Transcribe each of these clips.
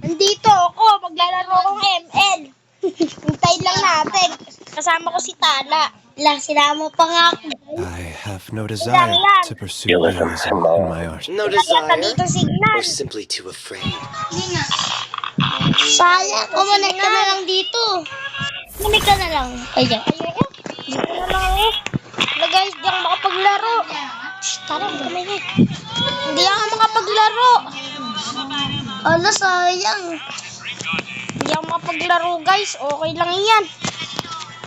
Nandito ako, maglalaro akong ML. Hintayin lang natin. Kasama ko si Tala. Sinama pa nga ako. I have no desire to pursue realism in my art. No Kaya desire, dito signal. or simply too afraid. Sayang, kumanek ka na lang dito. Kumanek ka na lang. Ayan. Ayoko. Dito na lang ako. Wala guys, di ako makapaglaro. Shh, tara, kumanek. Hindi ako makapaglaro. Ala, sayang. Hindi ako makapaglaro guys. Okay lang yan.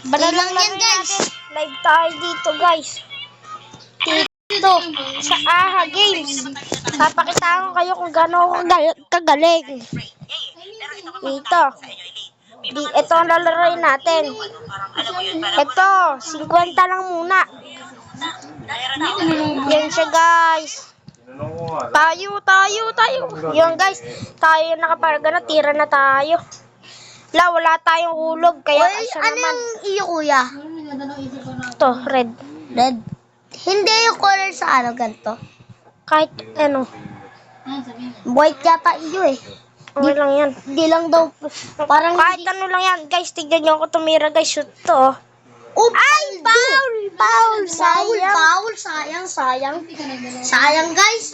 Bala lang yan guys. Live tayo dito guys. Dito. Sa AHA Games. Papakitaan ko kayo kung gaano ako kagaling. Dito. Ito ang lalaroin natin. Ito. 50 lang muna. Yan siya guys. Tayo. Yan guys. Tayo nakaparga na. Tira na tayo. Wala tayong hulog. Kaya ano naman. Iyo kuya? Ito. Red. Hindi yung color sa ano ganito. Kahit ano. White yata iyo eh. Okay lang yan. Hindi lang daw. Parang kahit ano lang yan. Guys, tignan nyo ako tumira guys. Shoot to. Ay! Foul! Sayang. Sayang guys.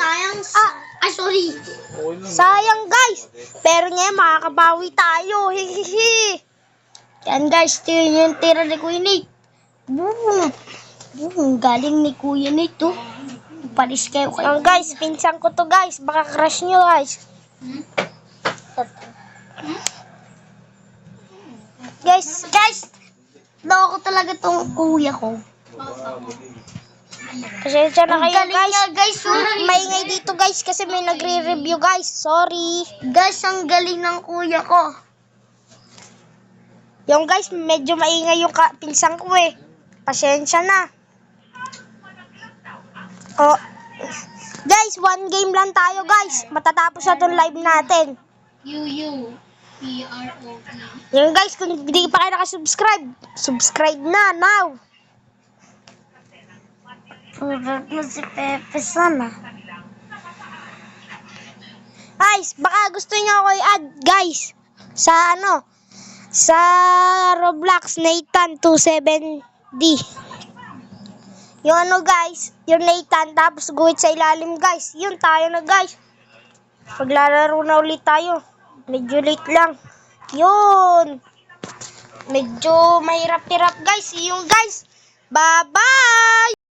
Ay, sorry. Sayang guys. Pero ngayon makakabawi tayo. Hihihi. Yan guys. Tignan yung tira ni Kuya Nate. Boom. Galing ni Kuya Nate to. Palis kayo kayo. Guys, pinsan ko to guys. Baka crush nyo guys. Guys. Loko talaga tong kuya ko. Pasensya na kayo guys. Maingay dito guys kasi may nagre-review guys. Sorry. Guys, ang galing ng kuya ko. Yung guys, medyo maingay yung pinsan ko eh. Pasensya na. Oh. Guys, 1 game lang tayo guys. Matatapos na tong live natin. PROV. Yan guys, kung hindi pa kayo nakasubscribe, subscribe na now. Purot mo si Pepe sana. Guys, baka gusto niyo ako i-add guys sa sa Roblox Nathan27D. Yung guys, yung Nathan tapos guhit sa ilalim guys. Yun tayo na guys. Paglalaro na ulit tayo. Medyo late lang. Yun. Medyo mahirap-hirap guys. Yung guys. Bye-bye!